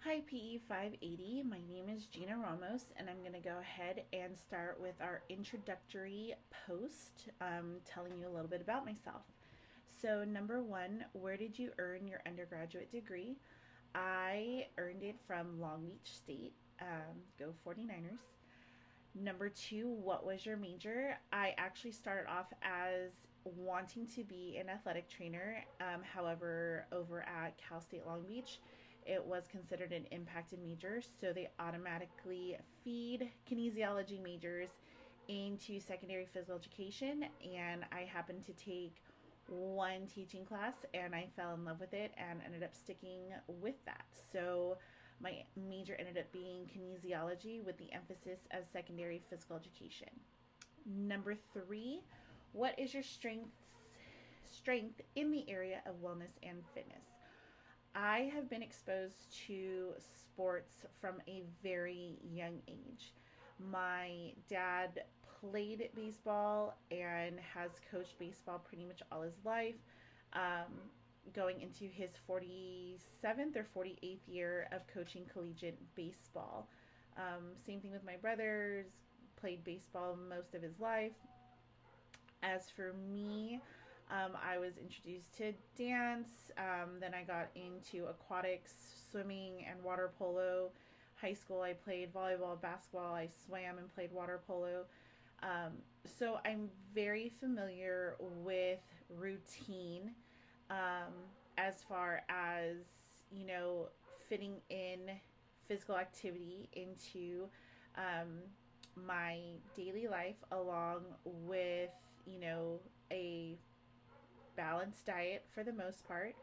Hi PE 580, my name is Gina Ramos, and I'm going to go ahead and start with our introductory post telling you a little bit about myself. So, number one, where did you earn your undergraduate degree? I earned it from Long Beach State. Go 49ers. Number two, what was your major? I actually started off as wanting to be an athletic trainer. However, over at Cal State Long Beach, it was considered an impacted major, so they automatically feed kinesiology majors into secondary physical education. And I happened to take one teaching class and I fell in love with it and ended up sticking with that. So my major ended up being kinesiology with the emphasis of secondary physical education. Number three, what is your strength in the area of wellness and fitness? I have been exposed to sports from a very young age. My dad played baseball and has coached baseball pretty much all his life, um, going into his 47th or 48th year of coaching collegiate baseball. Same thing with my brothers, played baseball most of his life. As for me, I was introduced to dance. Then I got into aquatics, swimming, and water polo. High school, I played volleyball, basketball. I swam and played water polo. So I'm very familiar with routine as far as, fitting in physical activity into um, my daily life along with, a balanced diet for the most part.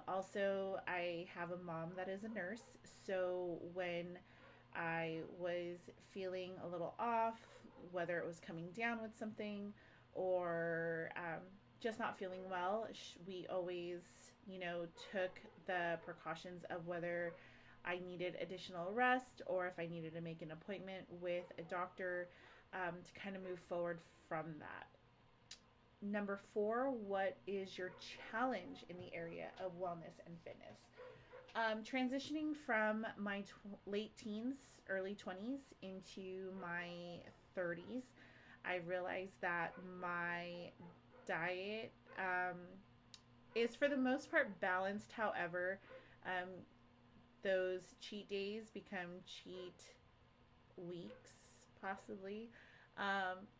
Also, I have a mom that is a nurse, so when I was feeling a little off, whether it was coming down with something or just not feeling well, we always, took the precautions of whether I needed additional rest or if I needed to make an appointment with a doctor to kind of move forward from that. Number four, what is your challenge in the area of wellness and fitness? Transitioning from my late teens, early 20s into my 30s, I realized that my diet is for the most part balanced. However, um, those cheat days become cheat weeks, possibly.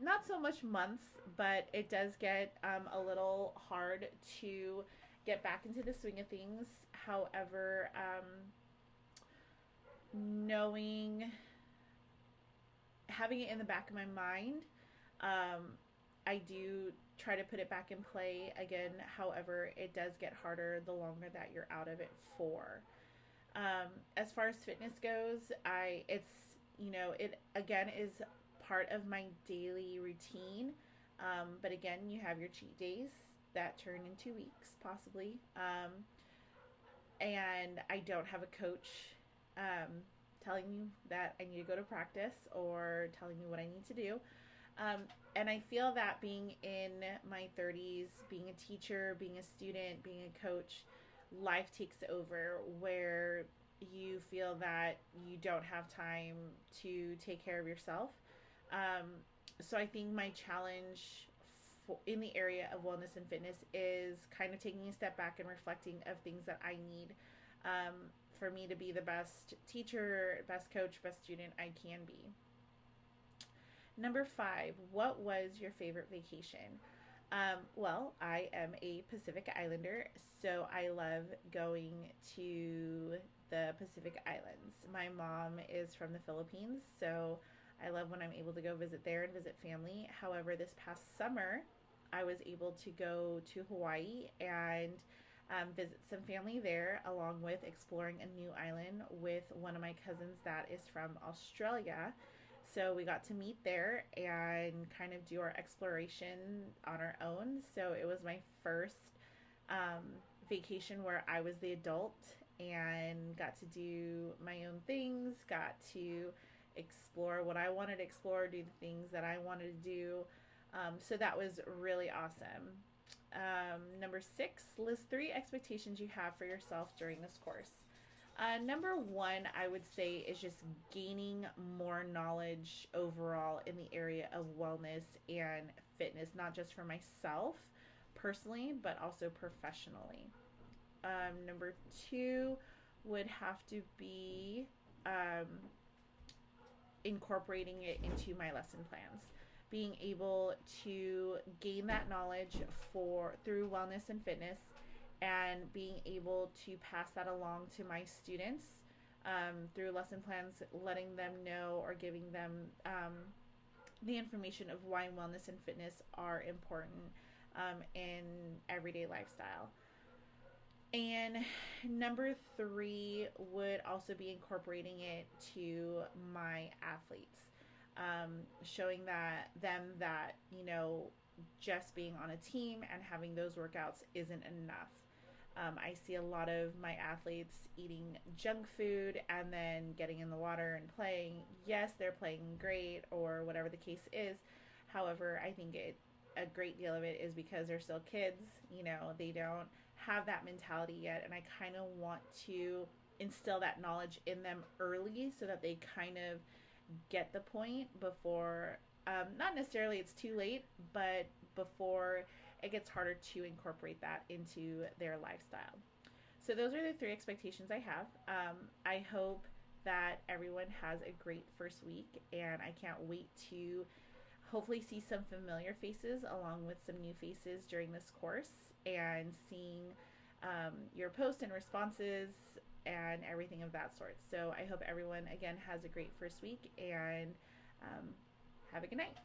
Not so much months, but it does get a little hard to get back into the swing of things. However, knowing, having it in the back of my mind, um, I do try to put it back in play again. However, it does get harder the longer that you're out of it for. As far as fitness goes, it again is part of my daily routine. But again, you have your cheat days that turn into weeks, possibly. And I don't have a coach telling me that I need to go to practice or telling me what I need to do. And I feel that being in my 30s, being a teacher, being a student, being a coach, life takes over where you feel that you don't have time to take care of yourself. Um, so I think my challenge in the area of wellness and fitness is kind of taking a step back and reflecting of things that I need for me to be the best teacher, best coach, best student I can be. Number five, what was your favorite vacation? Well, I am a Pacific Islander, so I love going to the Pacific Islands. My mom is from the Philippines, so I love when I'm able to go visit there and visit family. However, this past summer, I was able to go to Hawaii and visit some family there, along with exploring a new island with one of my cousins that is from Australia. So we got to meet there and kind of do our exploration on our own. So it was my first vacation where I was the adult and got to do my own things, got to explore what I wanted to explore, do the things that I wanted to do. So that was really awesome. Number six, list three expectations you have for yourself during this course. Number one, I would say, is just gaining more knowledge overall in the area of wellness and fitness, not just for myself personally, but also professionally. Number two would have to be um, incorporating it into my lesson plans. Being able to gain that knowledge for through wellness and fitness, and being able to pass that along to my students through lesson plans, letting them know or giving them the information of why wellness and fitness are important in everyday lifestyle. And number three would also be incorporating it to my athletes, showing that just being on a team and having those workouts isn't enough. I see a lot of my athletes eating junk food and then getting in the water and playing. Yes, they're playing great or whatever the case is. However, I think a great deal of it is because they're still kids. They don't have that mentality yet, and I kind of want to instill that knowledge in them early so that they kind of get the point before, not necessarily it's too late, but before it gets harder to incorporate that into their lifestyle. So those are the three expectations I have. I hope that everyone has a great first week, and I can't wait to hopefully see some familiar faces along with some new faces during this course, and seeing your posts and responses and everything of that sort. So I hope everyone, again, has a great first week, and have a good night.